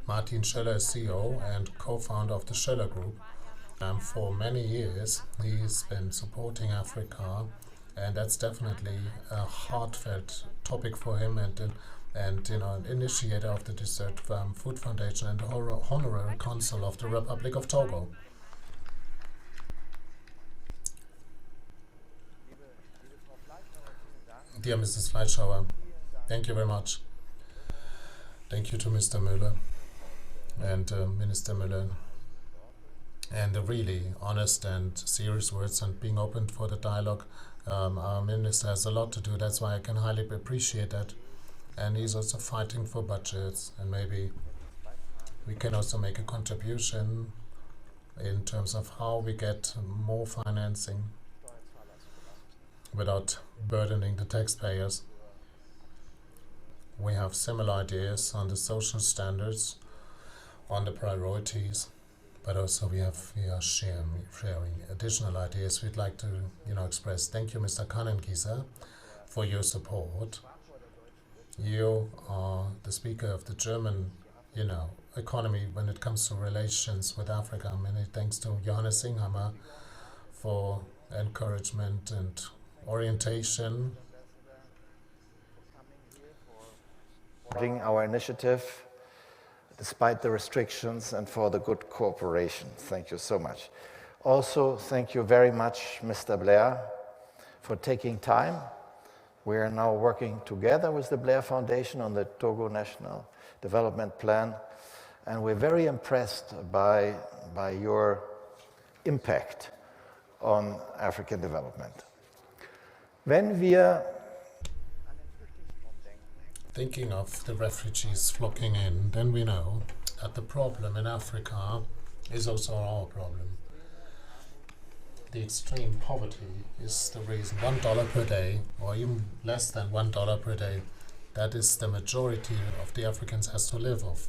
Martin Schoeller is CEO and co-founder of the Schoeller Group. For many years, he's been supporting Africa, and that's definitely a heartfelt topic for him. And an initiator of the Desert Food Foundation and honorary consul of the Republic of Togo. Dear Mrs. Fleischhauer, thank you very much. Thank you to Mr. Müller and Minister Müller, and the really honest and serious words and being open for the dialogue. Our minister has a lot to do, that's why I can highly appreciate that. And he's also fighting for budgets, and maybe we can also make a contribution in terms of how we get more financing without burdening the taxpayers. We have similar ideas on the social standards, on the priorities, but also we are sharing additional ideas we'd like to express. Thank you, Mr. Kannengiesser, for your support. You are the speaker of the German, economy when it comes to relations with Africa. Many thanks to Johannes Singhammer for encouragement and orientation. Our initiative, despite the restrictions, and for the good cooperation. Thank you so much. Also, thank you very much, Mr. Blair, for taking time. We are now working together with the Blair Foundation on the Togo National Development Plan, and we're very impressed by your impact on African development. When we are thinking of the refugees flocking in, then we know that the problem in Africa is also our problem. The extreme poverty is the reason. $1 per day, or even less than $1 per day, that is the majority of the Africans has to live off.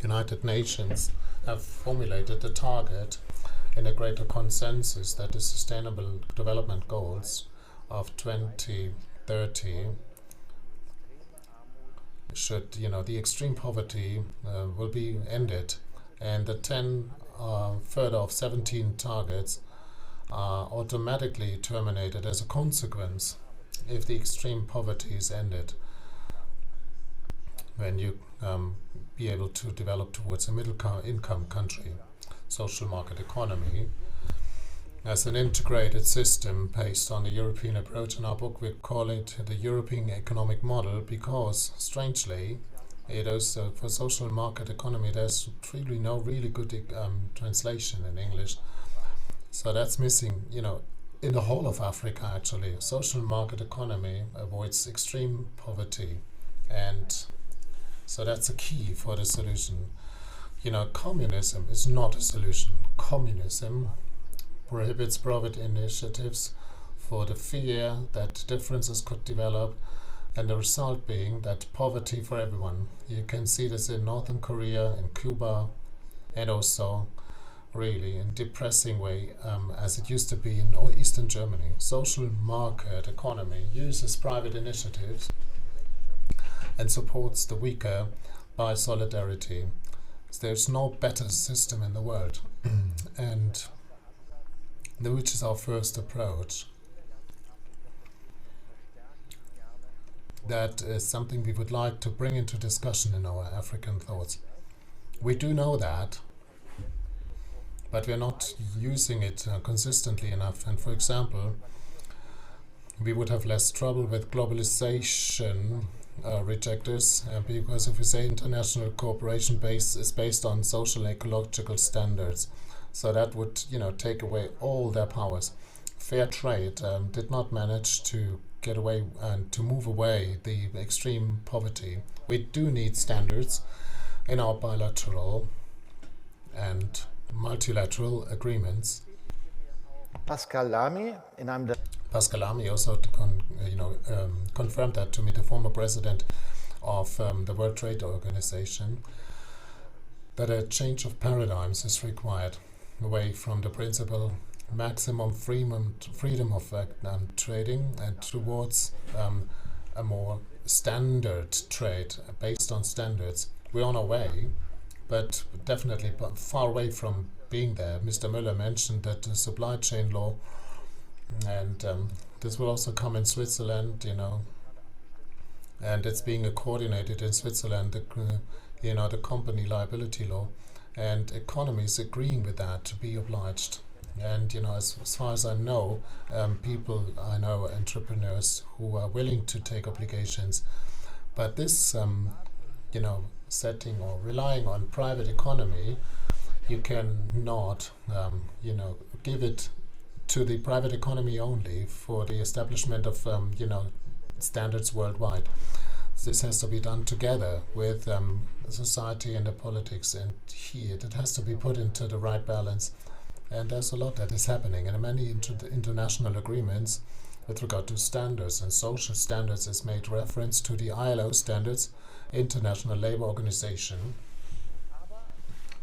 United Nations have formulated the target in a greater consensus that the Sustainable Development Goals of 2030 should, the extreme poverty will be ended, and the 10 further of 17 targets are automatically terminated as a consequence if the extreme poverty is ended. When you be able to develop towards a middle income country, social market economy, as an integrated system based on the European approach. In our book, we call it the European economic model because, strangely, it is for social market economy. There's really no really good translation in English. So that's missing, in the whole of Africa, actually. Social market economy avoids extreme poverty. And so that's a key for the solution. Communism is not a solution. Communism prohibits private initiatives for the fear that differences could develop, and the result being that poverty for everyone. You can see this in Northern Korea, in Cuba, and also really in depressing way as it used to be in Eastern Germany. Social market economy uses private initiatives and supports the weaker by solidarity. There's no better system in the world, and which is our first approach. That is something we would like to bring into discussion in our African thoughts. We do know that, but we're not using it consistently enough. And for example, we would have less trouble with globalization rejectors because if we say international cooperation is based on social ecological standards, so that would take away all their powers. Fair trade did not manage to get away and to move away the extreme poverty. We do need standards in our bilateral and multilateral agreements. Pascal Lamy also confirmed that to me, the former president of the World Trade Organization, that a change of paradigms is required away from the principle maximum freedom of trading and towards a more standard trade based on standards. we're on our way, but definitely far away from being there. Mr. Müller mentioned that the supply chain law, and this will also come in Switzerland, and it's being coordinated in Switzerland, the company liability law, and economies agreeing with that to be obliged. And as far as I know, entrepreneurs who are willing to take obligations, but this setting or relying on private economy, you cannot give it to the private economy only for the establishment of standards worldwide. This has to be done together with society and the politics, and here it has to be put into the right balance. And there's a lot that is happening, and many international agreements with regard to standards and social standards is made reference to the ILO standards, International Labour Organization.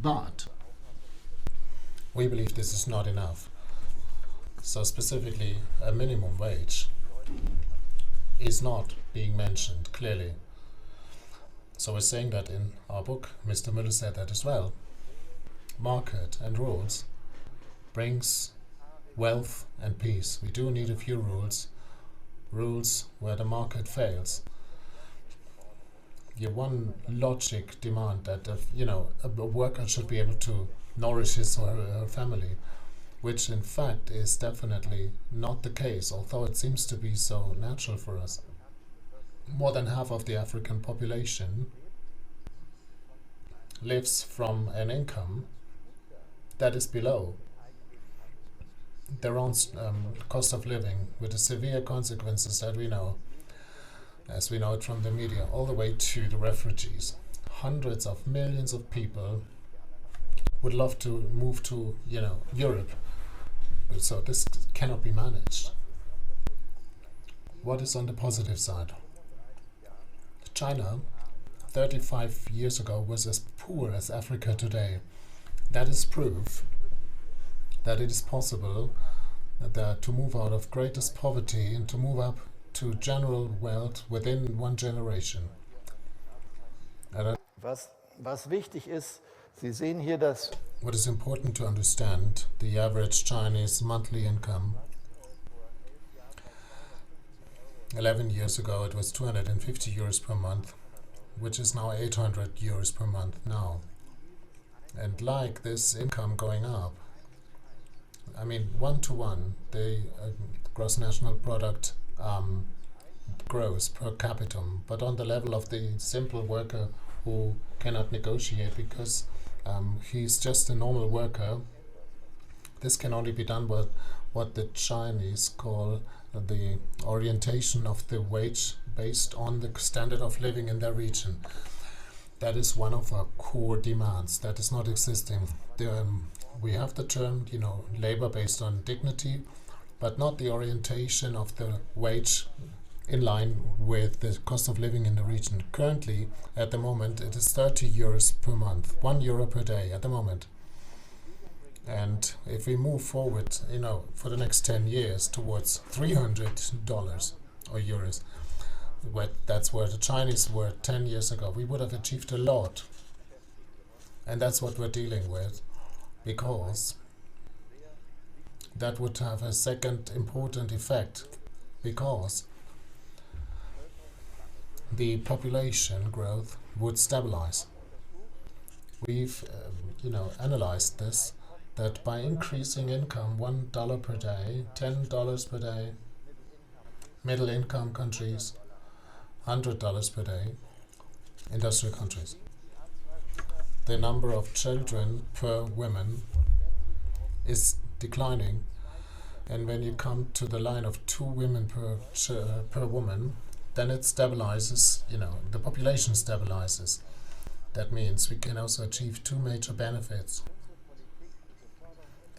But we believe this is not enough. So specifically, a minimum wage is not being mentioned clearly. So we're saying that in our book. Mr. Müller said that as well. Market and rules brings wealth and peace. We do need a few rules where the market fails. Your one logic demand that a worker should be able to nourish his or her family, which in fact is definitely not the case, although it seems to be so natural for us. More than half of the African population lives from an income that is below their own cost of living, with the severe consequences that we know, as we know it from the media, all the way to the refugees. Hundreds of millions of people would love to move to Europe, so this cannot be managed. What is on the positive side? China 35 years ago was as poor as Africa today. That is proof that it is possible to move out of greatest poverty and to move up to general wealth within one generation. Was wichtig ist, Sie sehen hier das. What is important to understand, the average Chinese monthly income 11 years ago it was 250 euros per month, which is now 800 euros per month now. And like this income going up, 1-to-1, the gross national product grows per capita, but on the level of the simple worker who cannot negotiate because he's just a normal worker, this can only be done with what the Chinese call the orientation of the wage based on the standard of living in their region. That is one of our core demands that is not existing. We have the term, labor based on dignity, but not the orientation of the wage in line with the cost of living in the region. Currently, at the moment, it is 30 euros per month, €1 per day at the moment. And if we move forward, for the next 10 years towards $300 or euros, that's where the Chinese were 10 years ago, we would have achieved a lot. And that's what we're dealing with, because that would have a second important effect, because the population growth would stabilize. We've analyzed this, that by increasing income $1 per day, $10 per day, middle income countries, $100 per day, industrial countries, the number of children per woman is declining, and when you come to the line of 2 women per woman, then it stabilizes, the population stabilizes. That means we can also achieve 2 major benefits.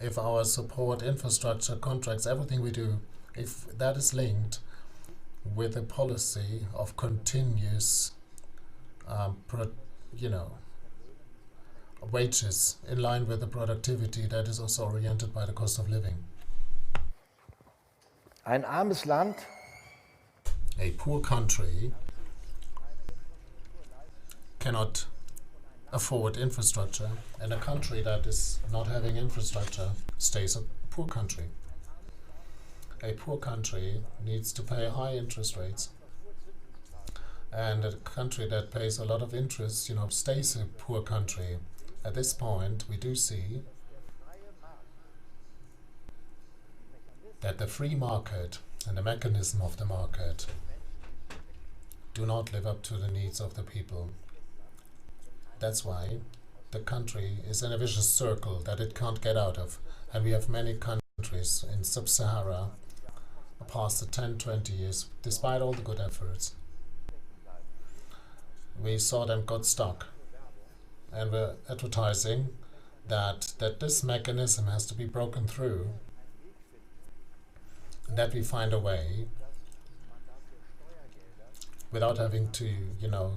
If our support, infrastructure, contracts, everything we do, if that is linked with a policy of continuous, wages in line with the productivity that is also oriented by the cost of living. Ein armes Land, a poor country cannot afford infrastructure, and a country that is not having infrastructure stays a poor country. A poor country needs to pay high interest rates, and a country that pays a lot of interest, stays a poor country. At this point, we do see that the free market and the mechanism of the market do not live up to the needs of the people. That's why the country is in a vicious circle that it can't get out of. And we have many countries in sub-Sahara past the 10, 20 years, despite all the good efforts. We saw them got stuck. And we're advertising that this mechanism has to be broken through, and that we find a way without having to,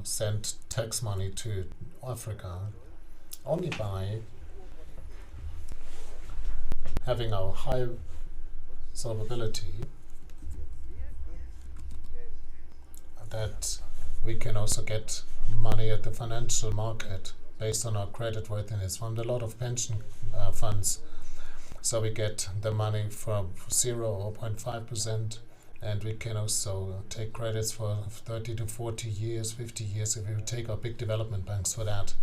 send tax money to Africa, only by having our high solvability, that we can also get money at the financial market based on our credit worthiness from a lot of pension funds. So we get the money from 0 or 0.5%, and we can also take credits for 30 to 40 years, 50 years, if we would take our big development banks for that.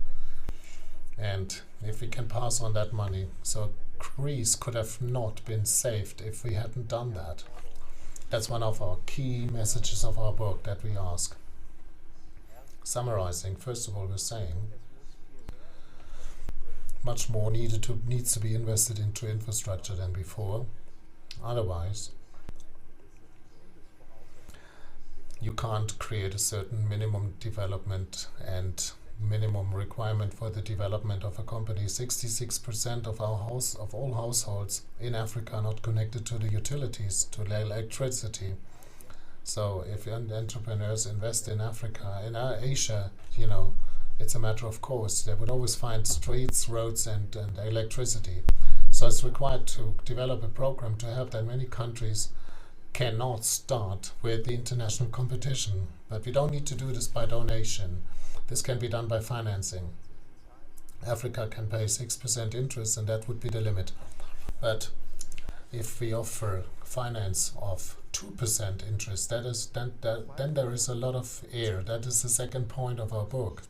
And if we can pass on that money. So Greece could have not been saved if we hadn't done that. That's one of our key messages of our book that we ask. Summarizing, first of all, we're saying much more needs to be invested into infrastructure than before. Otherwise, you can't create a certain minimum development and minimum requirement for the development of a company. 66% of all households in Africa are not connected to the utilities, to the electricity. So if entrepreneurs invest in Africa, in Asia, it's a matter of course. They would always find streets, roads, and electricity. So it's required to develop a program to help that many countries cannot start with the international competition. But we don't need to do this by donation. This can be done by financing. Africa can pay 6% interest, and that would be the limit. But if we offer finance of 2% interest, then there is a lot of air. That is the second point of our book.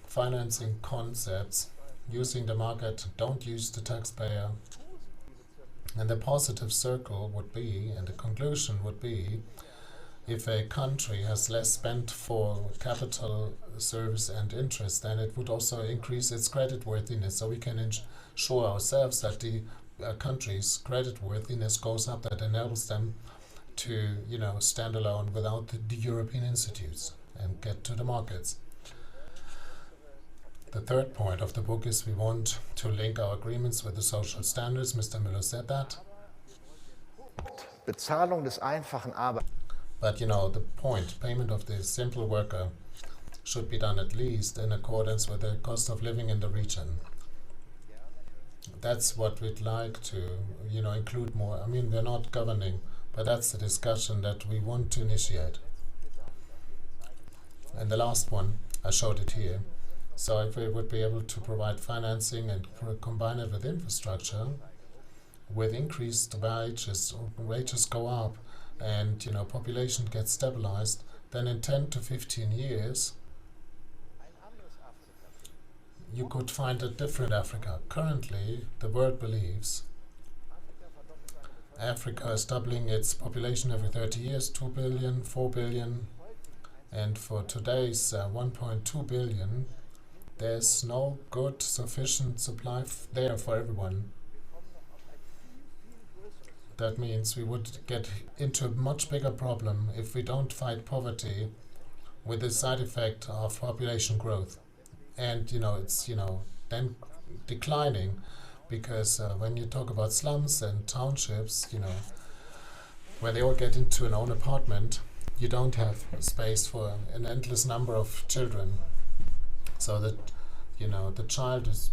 Financing concepts, using the market, don't use the taxpayer. And the positive circle would be, and the conclusion would be, if a country has less spent for capital, service and interest, then it would also increase its credit worthiness. So we can ensure ourselves that the country's credit worthiness goes up, that enables them to, stand alone without the European institutes and get to the markets. The third point of the book is we want to link our agreements with the social standards. Mr. Müller said that. Bezahlung des einfachen But the point, payment of the simple worker, should be done at least in accordance with the cost of living in the region. That's what we'd like to, include more. I mean, we're not governing, but that's the discussion that we want to initiate. And the last one, I showed it here. So if we would be able to provide financing and combine it with infrastructure, with increased wages go up, and population gets stabilized, then in 10 to 15 years you could find a different Africa. Currently, the world believes Africa is doubling its population every 30 years, 2 billion, 4 billion, and for today's 1.2 billion, there's no good sufficient supply there for everyone. That means we would get into a much bigger problem if we don't fight poverty with the side effect of population growth. And it's then declining, because when you talk about slums and townships, where they all get into an own apartment, you don't have space for an endless number of children. So that the child is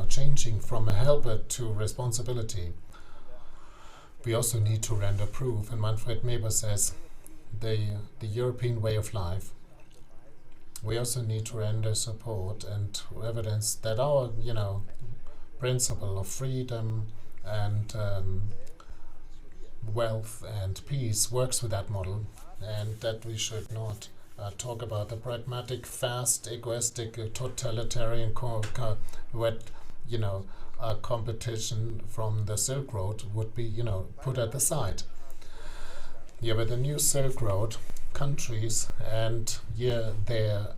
changing from a helper to responsibility. We also need to render proof, and Manfred Weber says the European way of life we also need to render support and evidence that our, principle of freedom and wealth and peace works with that model, and that we should not talk about the pragmatic, fast, egoistic, totalitarian competition from the Silk Road would be, put at the side. Yeah, with the new Silk Road, countries and their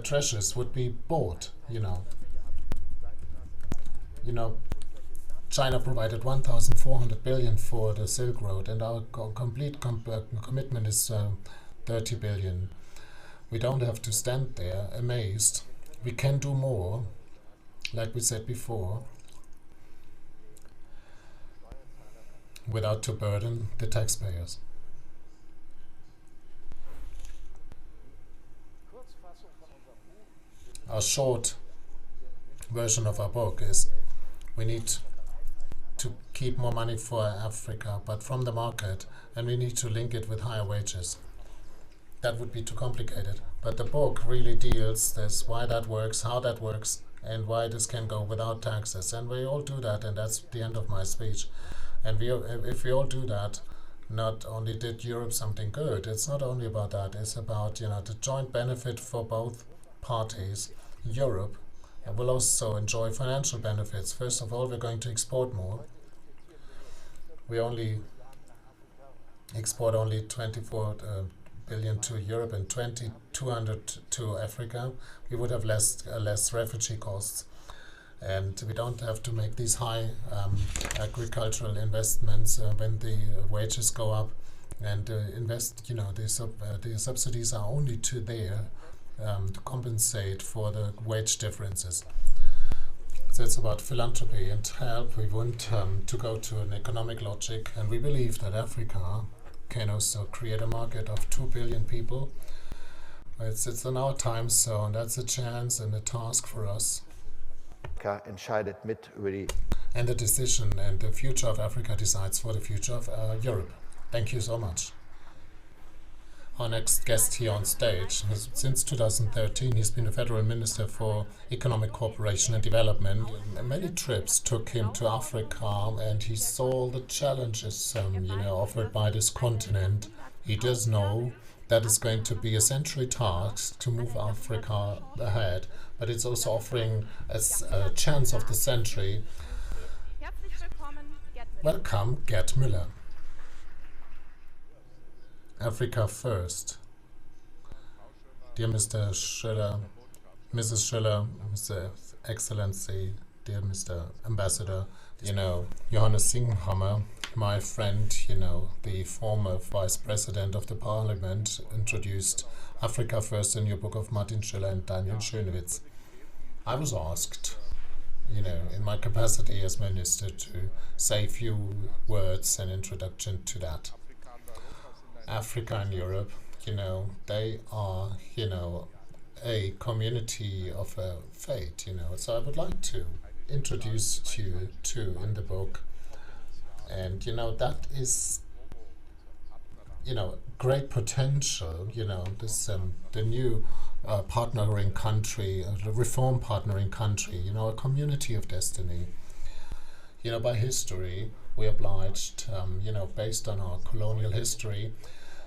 treasures would be bought. China provided 1,400 billion for the Silk Road, and our complete commitment is 30 billion. We don't have to stand there amazed. We can do more, like we said before, without to burden the taxpayers. A short version of our book is we need to keep more money for Africa, but from the market, and we need to link it with higher wages. That would be too complicated. But the book really deals this, why that works, how that works, and why this can go without taxes. And we all do that, and that's the end of my speech. And if we all do that, not only did Europe something good, it's not only about that, it's about the joint benefit for both parties. Europe will also enjoy financial benefits. First of all, we're going to export more. We only export only 24 billion to Europe and 200 to Africa. We would have less refugee costs, and we don't have to make these high agricultural investments when the wages go up. And the subsidies are only to compensate for the wage differences. So it's about philanthropy and help. We want to go to an economic logic, and we believe that Africa can also create a market of 2 billion people. It's in our time zone. That's a chance and a task for us. Entscheidet mit über die And the decision and the future of Africa decides for the future of Europe. Thank you so much. Our next guest here on stage, since 2013, he's been a federal minister for economic cooperation and development. Many trips took him to Africa, and he saw the challenges, offered by this continent. He does know that it's going to be a century task to move Africa ahead, but it's also offering us a chance of the century. Welcome, Gerd Müller. Afrika First. Dear Mr. Schoeller, Mrs. Schoeller, Mr. Excellency, dear Mr. Ambassador, Johannes Singhammer, my friend, the former Vice President of the Parliament, introduced Afrika First, a new book of Martin Schiller and Daniel Schönewitz. I was asked, in my capacity as minister, to say a few words and introduction to that. Africa and Europe, they are, a community of fate, So I would like to introduce you to in the book. And, that is, great potential, this, the new partnering country, the reform partnering country, a community of destiny. By history, we're obliged, based on our colonial history,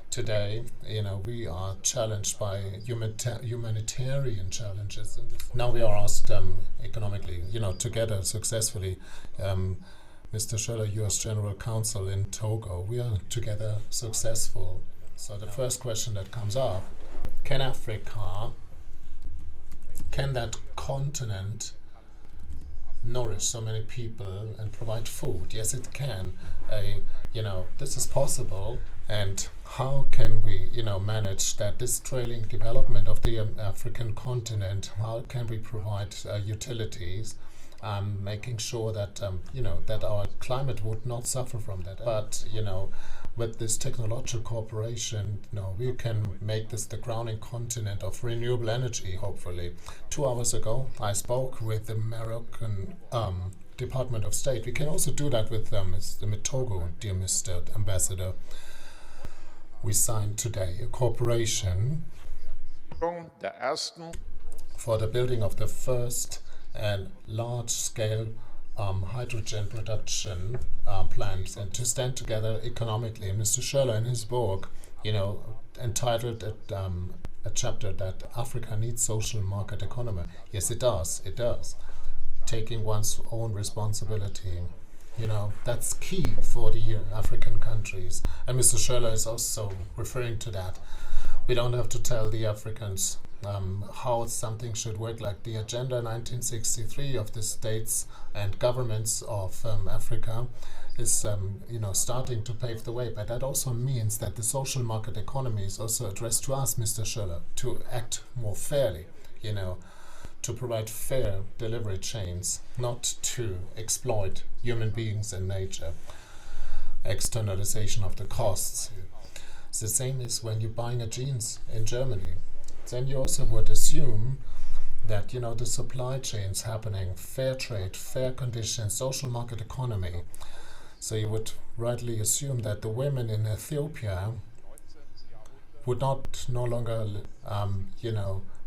today, we are challenged by humanitarian challenges. Now we are asked economically, together successfully. Mr. Schoeller, U.S. General Counsel in Dagoh, we are together successful. So the first question that comes up, can that continent nourish so many people and provide food? Yes, it can. This is possible. And how can we, manage that this trailing development of the African continent? How can we provide utilities, making sure that that our climate would not suffer from that? But with this technological cooperation, we can make this the crowning continent of renewable energy. Hopefully, 2 hours ago, I spoke with the Moroccan Department of State. We can also do that with Togo, dear Mr. Ambassador. We signed today a cooperation for the building of the first and large-scale hydrogen production plants, and to stand together economically. And Mr. Schoeller, in his book, entitled a chapter that Africa needs social market economy. Yes, it does. It does. Taking one's own responsibility. That's key for the African countries. And Mr. Schoeller is also referring to that. We don't have to tell the Africans how something should work, like the Agenda 1963 of the states and governments of Africa is starting to pave the way. But that also means that the social market economy is also addressed to us, Mr. Schoeller, to act more fairly, to provide fair delivery chains, not to exploit human beings and nature. Externalization of the costs. It's the same as when you're buying a jeans in Germany. Then you also would assume that the supply chains happening, fair trade, fair conditions, social market economy. So you would rightly assume that the women in Ethiopia would no longer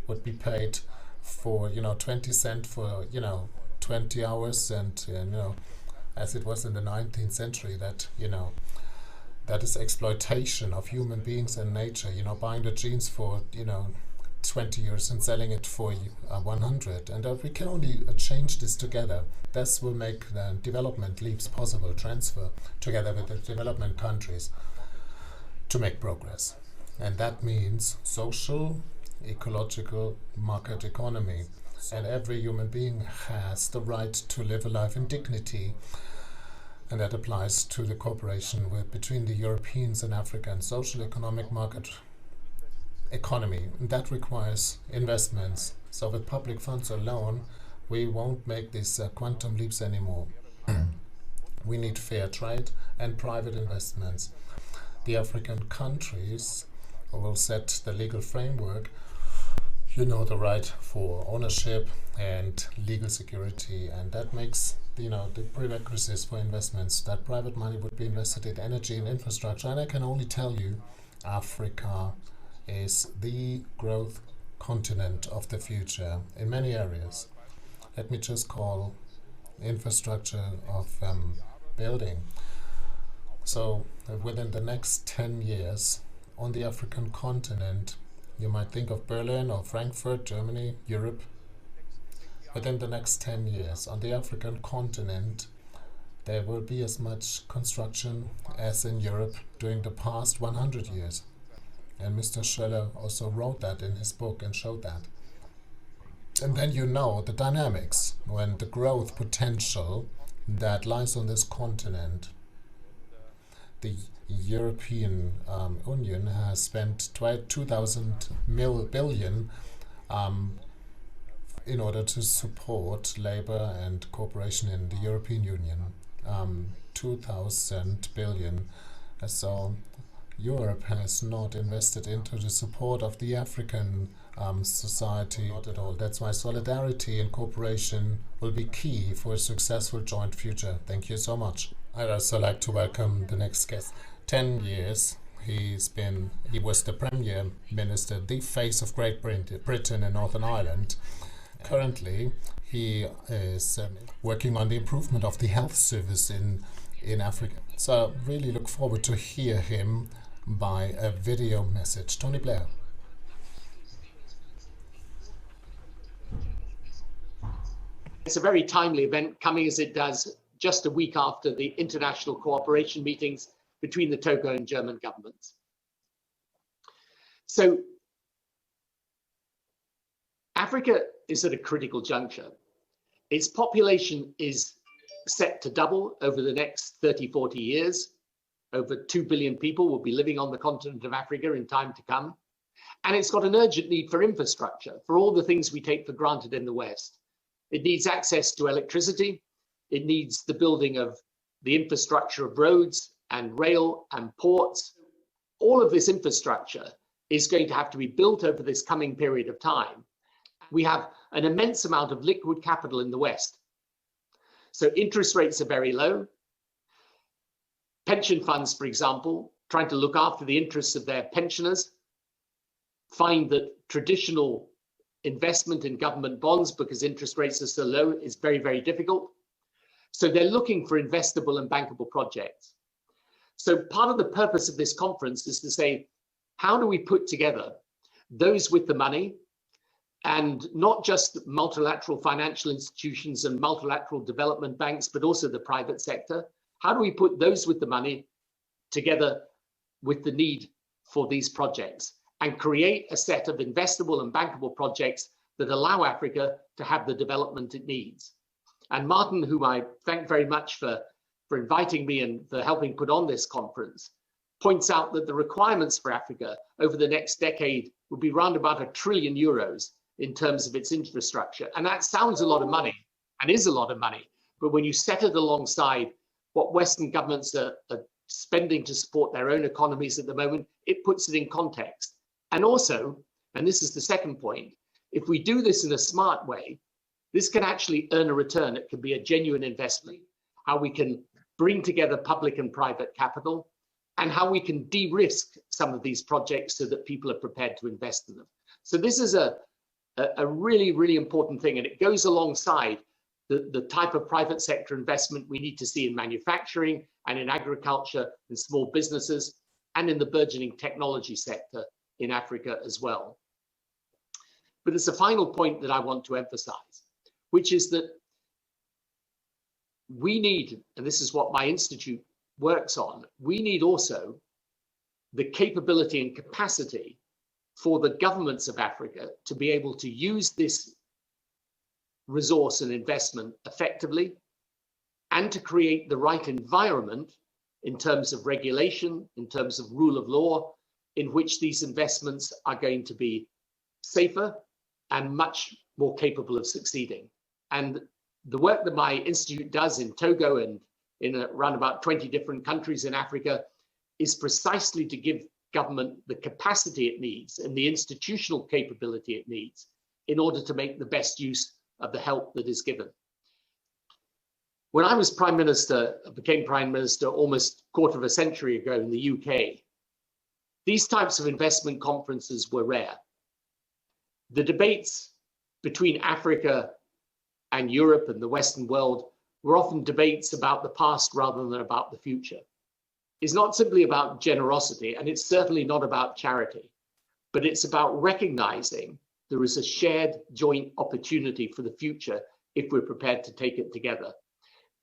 would be paid for 20 cents for 20 hours, and as it was in the 19th century, that that is exploitation of human beings and nature. Buying the jeans for 20 years and selling it for 100, and we can only change this together. This will make the development leaps possible, transfer together with the development countries to make progress. And that means social, ecological market economy. And every human being has the right to live a life in dignity. And that applies to the cooperation between the Europeans and African social economic market economy. And that requires investments. So with public funds alone, we won't make these quantum leaps anymore. We need fair trade and private investments. The African countries will set the legal framework, the right for ownership and legal security, and that makes the prerequisites for investments, that private money would be invested in energy and infrastructure. And I can only tell you, Africa is the growth continent of the future in many areas. Let me just call infrastructure of building. So within the next 10 years on the African continent, you might think of Berlin or Frankfurt, Germany, Europe. Within the next 10 years on the African continent, there will be as much construction as in Europe during the past 100 years. And Mr. Schoeller also wrote that in his book and showed that. And then the dynamics, when the growth potential that lies on this continent. The European Union has spent 2,000 billion in order to support labor and cooperation in the European Union. 2,000 billion. So Europe has not invested into the support of the African society, not at all. That's why solidarity and cooperation will be key for a successful joint future. Thank you so much. I'd also like to welcome the next guest. 10 years he was the Premier Minister, the face of Great Britain and Northern Ireland. Currently, he is working on the improvement of the health service in Africa. So really look forward to hear him by a video message. Tony Blair. It's a very timely event, coming as it does just a week after the international cooperation meetings between the Togo and German governments. So Africa is at a critical juncture. Its population is set to double over the next 30, 40 years. Over 2 billion people will be living on the continent of Africa in time to come. And it's got an urgent need for infrastructure, for all the things we take for granted in the West. It needs access to electricity. It needs the building of the infrastructure of roads and rail and ports. All of this infrastructure is going to have to be built over this coming period of time. We have an immense amount of liquid capital in the West. So interest rates are very low. Pension funds, for example, trying to look after the interests of their pensioners, find that traditional investment in government bonds, because interest rates are so low, is very, very difficult. So they're looking for investable and bankable projects. So part of the purpose of this conference is to say, how do we put together those with the money, and not just multilateral financial institutions and multilateral development banks, but also the private sector? How do we put those with the money together with the need for these projects and create a set of investable and bankable projects that allow Africa to have the development it needs? And Martin, whom I thank very much for inviting me and for helping put on this conference, points out that the requirements for Africa over the next decade would be round about €1 trillion in terms of its infrastructure. And that sounds a lot of money, and is a lot of money. But when you set it alongside what Western governments are spending to support their own economies at the moment, it puts it in context. And also, and this is the second point, if we do this in a smart way, this can actually earn a return. It can be a genuine investment, how we can bring together public and private capital, and how we can de-risk some of these projects so that people are prepared to invest in them. So this is a really, really important thing, and it goes alongside the type of private sector investment we need to see in manufacturing and in agriculture and small businesses, and in the burgeoning technology sector in Africa as well. But it's a final point that I want to emphasize, which is that we need, and this is what my institute works on, we need also the capability and capacity for the governments of Africa to be able to use this resource and investment effectively, and to create the right environment in terms of regulation, in terms of rule of law, in which these investments are going to be safer and much more capable of succeeding. And the work that my institute does in Togo and in around about 20 different countries in Africa is precisely to give government the capacity it needs and the institutional capability it needs in order to make the best use of the help that is given. When I was Prime Minister, became Prime Minister almost a quarter of a century ago in the UK, these types of investment conferences were rare. The debates between Africa and Europe and the Western world were often debates about the past rather than about the future. It's not simply about generosity, and it's certainly not about charity, but it's about recognizing there is a shared joint opportunity for the future if we're prepared to take it together.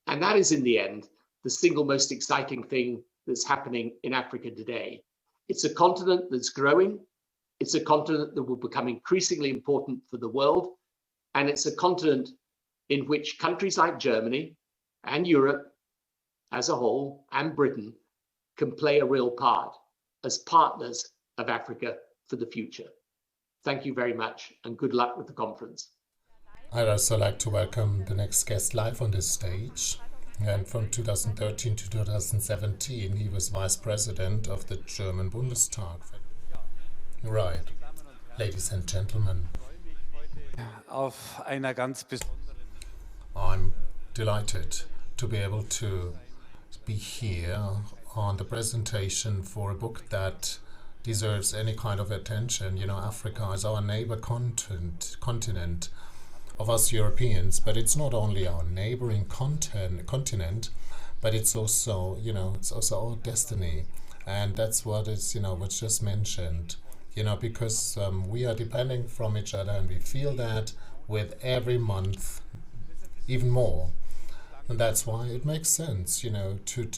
And that is, in the end, the single most exciting thing that's happening in Africa today. It's a continent that's growing. It's a continent that will become increasingly important for the world. And it's a continent in which countries like Germany and Europe as a whole and Britain can play a real part as partners of Africa for the future. Thank you very much, and good luck with the conference. I'd also like to welcome the next guest live on this stage. And from 2013 to 2017, he was Vice President of the German Bundestag. Right. Ladies and gentlemen, I'm delighted to be able to be here on the presentation for a book that deserves any kind of attention. You know, Africa is our neighbor continent of us Europeans, but it's not only our neighboring continent, but it's also, you know, it's also our destiny. And that's what is, you know, what's just mentioned, you know, because we are depending from each other, and we feel that with every month even more. And that's why it makes sense, you know, to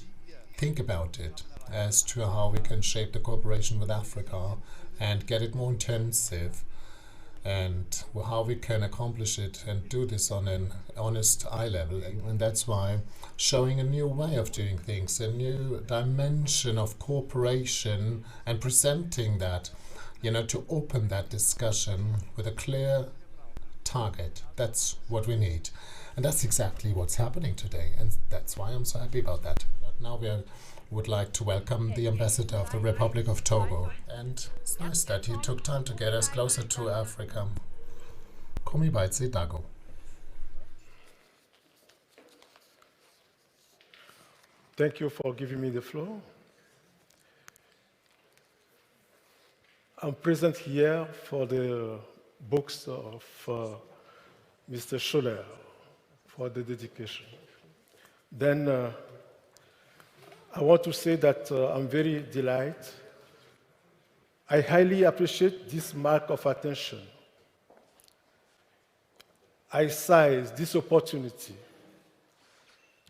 think about it as to how we can shape the cooperation with Africa and get it more intensive, and how we can accomplish it and do this on an honest eye level. And that's why showing a new way of doing things, a new dimension of cooperation, and presenting that, you know, to open that discussion with a clear target. That's what we need. And that's exactly what's happening today. And that's why I'm so happy about that. Now we would like to welcome the Ambassador of the Republic of Togo. And it's nice that he took time to get us closer to Africa. Komi, Bayedze, Dagoh. Thank you for giving me the floor. I'm present here for the books of Mr. Schoeller for the dedication. Then I want to say that I'm very delighted. I highly appreciate this mark of attention. I seize this opportunity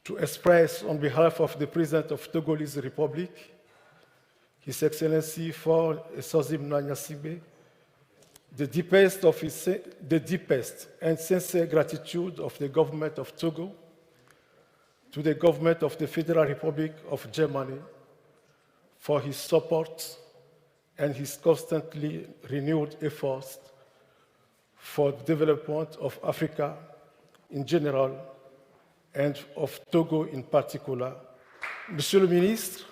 to express on behalf of the President of Togolese Republic, His Excellency For Esozim Nanyasibe, the deepest and sincere gratitude of the government of Togo to the government of the Federal Republic of Germany for his support and his constantly renewed efforts for the development of Africa in general and of Togo in particular. Monsieur le ministre,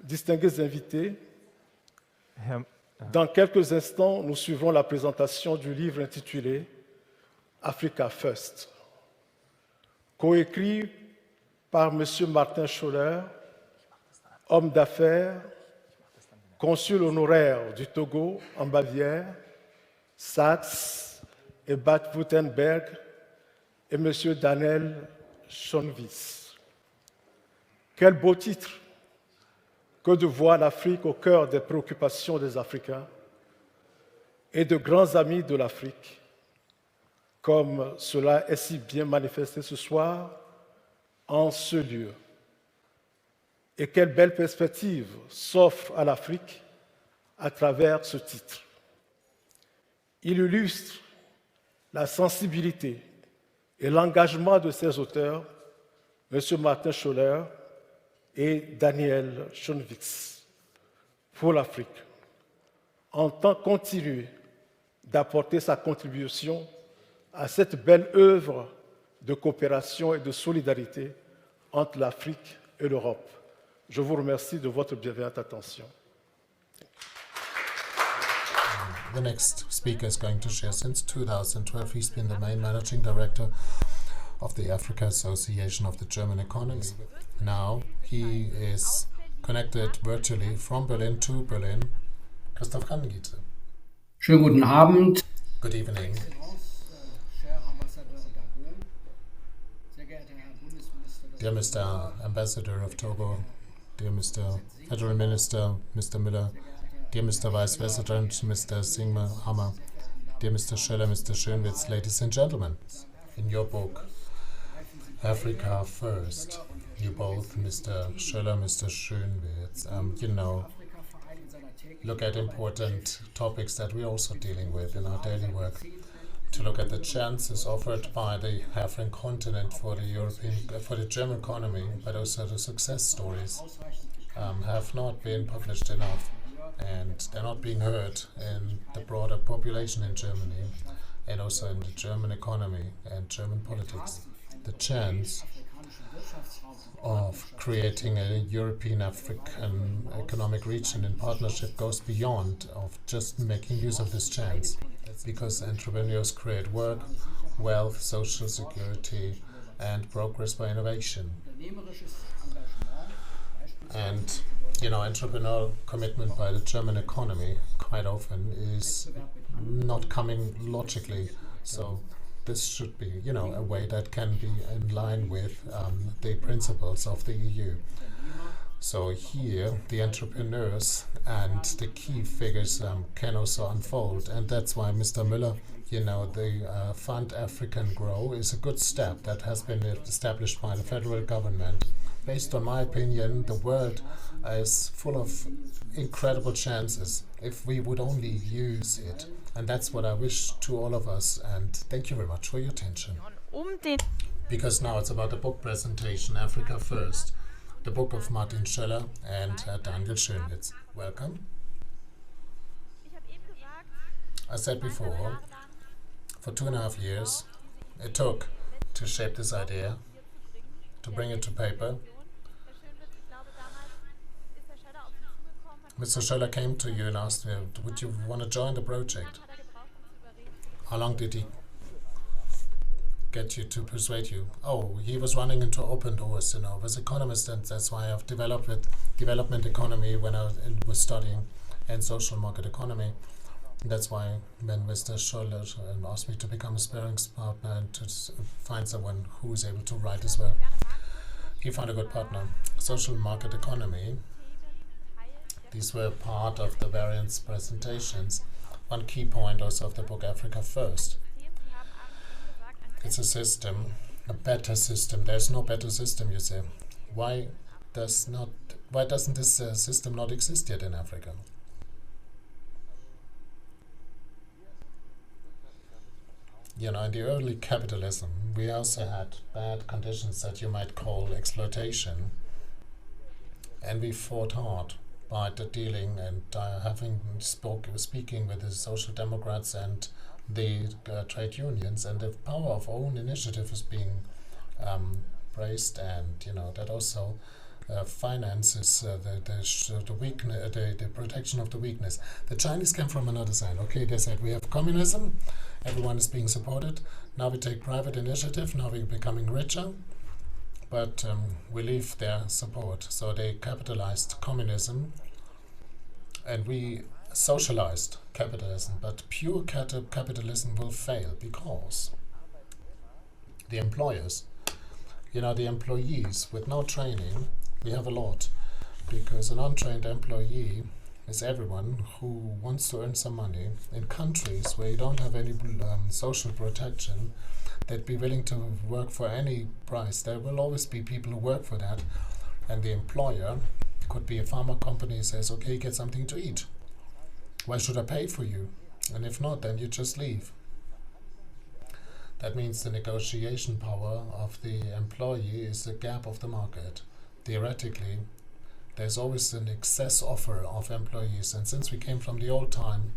distingués invités, dans quelques instants, nous suivrons la présentation du livre intitulé Afrika First, coécrit par M. Martin Schoeller, homme d'affaires, consul honoraire du Togo en Bavière, Saxe et Bad-Württemberg, et M. Daniel Schoenwitz. Quel beau titre que de voir l'Afrique au cœur des préoccupations des Africains et de grands amis de l'Afrique, comme cela est si bien manifesté ce soir en ce lieu. Et quelle belle perspective s'offre à l'Afrique à travers ce titre. Il illustre la sensibilité et l'engagement de ses auteurs, M. Martin Schoeller et Daniel Schoenwitz, pour l'Afrique, entend continuer d'apporter sa contribution à cette belle œuvre de coopération et de solidarité entre l'Afrique et l'Europe. Je vous remercie de votre bienveillante attention. The next speaker is going to share. Since 2012, he's been the main managing director of the Africa Association of the German Economies. Now he is connected virtually from Berlin to Berlin. Christoph Kannengiesser. Schönen guten Abend. Good evening. Dear Mr. Ambassador of Togo, dear Mr. Federal Minister, Mr. Müller, dear Mr. Vice President, Mr. Singhammer, dear Mr. Schoeller, Mr. Schoenwitz, ladies and gentlemen, in your book, Afrika First, you both, Mr. Schoeller, Mr. Schoenwitz, look at important topics that we're also dealing with in our daily work. To look at the chances offered by the African continent for the German economy, but also the success stories have not been published enough, and they're not being heard in the broader population in Germany, and also in the German economy and German politics. The chance of creating a European-African economic region in partnership goes beyond of just making use of this chance, because entrepreneurs create work, wealth, social security, and progress by innovation. And entrepreneurial commitment by the German economy quite often is not coming logically. So this should be, a way that can be in line with the principles of the EU. So here, the entrepreneurs and the key figures can also unfold, and that's why Mr. Müller, the Fund African Grow is a good step that has been established by the federal government. Based on my opinion, the world is full of incredible chances if we would only use it. And that's what I wish to all of us, and thank you very much for your attention. Because now it's about the book presentation, Afrika First, the book of Martin Schoeller and Daniel Schoenwitz. Welcome. I said before, for 2.5 years, it took to shape this idea, to bring it to paper. Mr. Schoeller came to you and asked me, would you want to join the project? How long did he get you to persuade you? Oh, he was running into open doors, was economist, and that's why I've developed development economy when I was studying. and social market economy. And that's why when Mr. Schoeller asked me to become a sparring partner and to find someone who is able to write as well, he found a good partner. Social market economy, these were part of the various presentations. One key point also of the book Afrika First. It's a system, a better system. There's no better system, you say. Why doesn't this system not exist yet in Africa? You know, in the early capitalism, we also had bad conditions that you might call exploitation, and we fought hard by the dealing and speaking with the social democrats and the trade unions, and the power of own initiative is being praised, and you know that also finances the protection of the weakness. The Chinese came from another side. Okay, they said we have communism, everyone is being supported. Now we take private initiative. Now we're becoming richer, but we leave their support. So they capitalized communism, and we socialized capitalism. But pure capitalism will fail because the employers, you know, the employees with no training, we have a lot, because an untrained employee is everyone who wants to earn some money in countries where you don't have any social protection. They'd be willing to work for any price. There will always be people who work for that, and the employer could be a pharma company, says, okay, get something to eat. Why should I pay for you? And if not, then you just leave. That means the negotiation power of the employee is the gap of the market. Theoretically, there's always an excess offer of employees, and since we came from the old time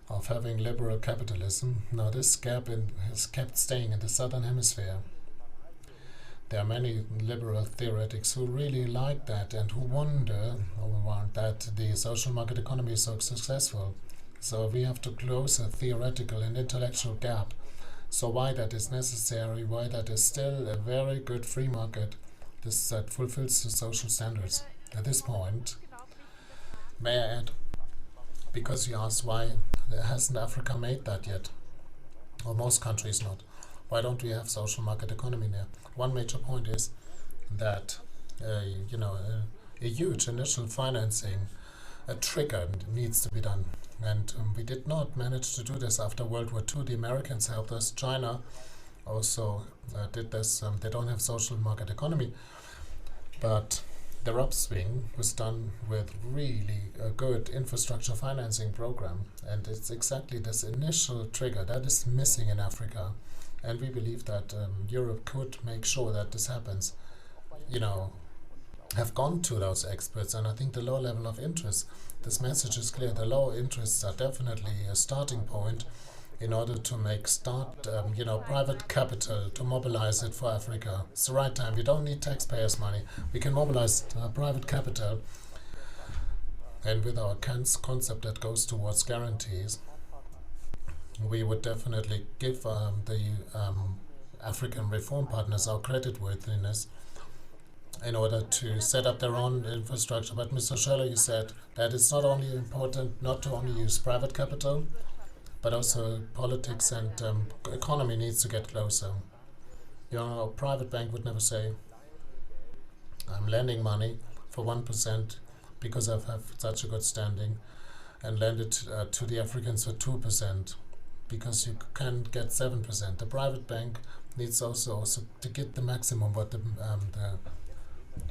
of having liberal capitalism, now this gap has kept staying in the southern hemisphere. There are many liberal theoretics who really like that and who wonder that the social market economy is so successful. So we have to close a theoretical and intellectual gap. So why that is necessary, why that is still a very good free market that fulfills the social standards. At this point, may I add, because you asked why hasn't Africa made that yet, or most countries not, why don't we have social market economy there? One major point is that a huge initial financing, a trigger needs to be done. And we did not manage to do this after World War II. The Americans helped us. China also did this. They don't have social market economy, but their upswing was done with really a good infrastructure financing program. And it's exactly this initial trigger that is missing in Africa. And we believe that Europe could make sure that this happens. You know, have gone to those experts, and I think the low level of interest, this message is clear. The low interests are definitely a starting point in order to private capital, to mobilize it for Africa. It's the right time. We don't need taxpayers' money. We can mobilize private capital, and with our concept that goes towards guarantees, we would definitely give the African reform partners our creditworthiness in order to set up their own infrastructure. But Mr. Schoeller, you said that it's not only important not to only use private capital, but also politics and economy needs to get closer. You know, a private bank would never say, I'm lending money for 1% because I have such a good standing, and lend it to the Africans for 2% because you can get 7%. The private bank needs also to get the maximum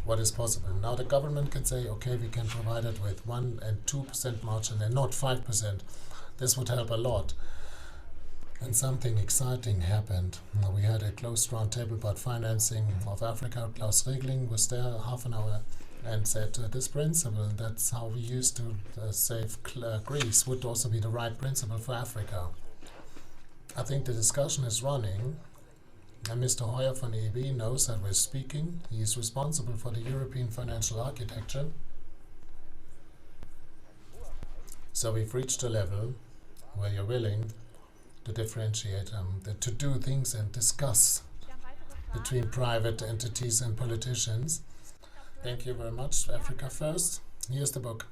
what is possible. Now the government can say, okay, we can provide it with 1 and 2% margin and not 5%. This would help a lot. And something exciting happened. We had a closed round table about financing of Africa. Klaus Regling was there half an hour and said this principle, that's how we used to save Greece, would also be the right principle for Africa. I think the discussion is running, and Mr. Hoyer von EB knows that we're speaking. He is responsible for the European financial architecture. So we've reached a level where you're willing to differentiate, to do things and discuss between private entities and politicians. Thank you very much. Afrika First. Here's the book.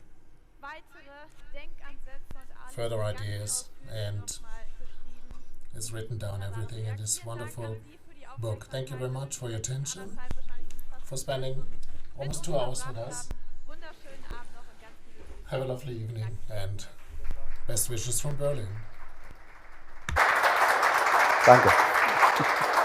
further ideas, and has written down everything in this wonderful book. Thank you very much for your attention, for spending almost 2 hours with us. Have a lovely evening and best wishes from Berlin. Danke.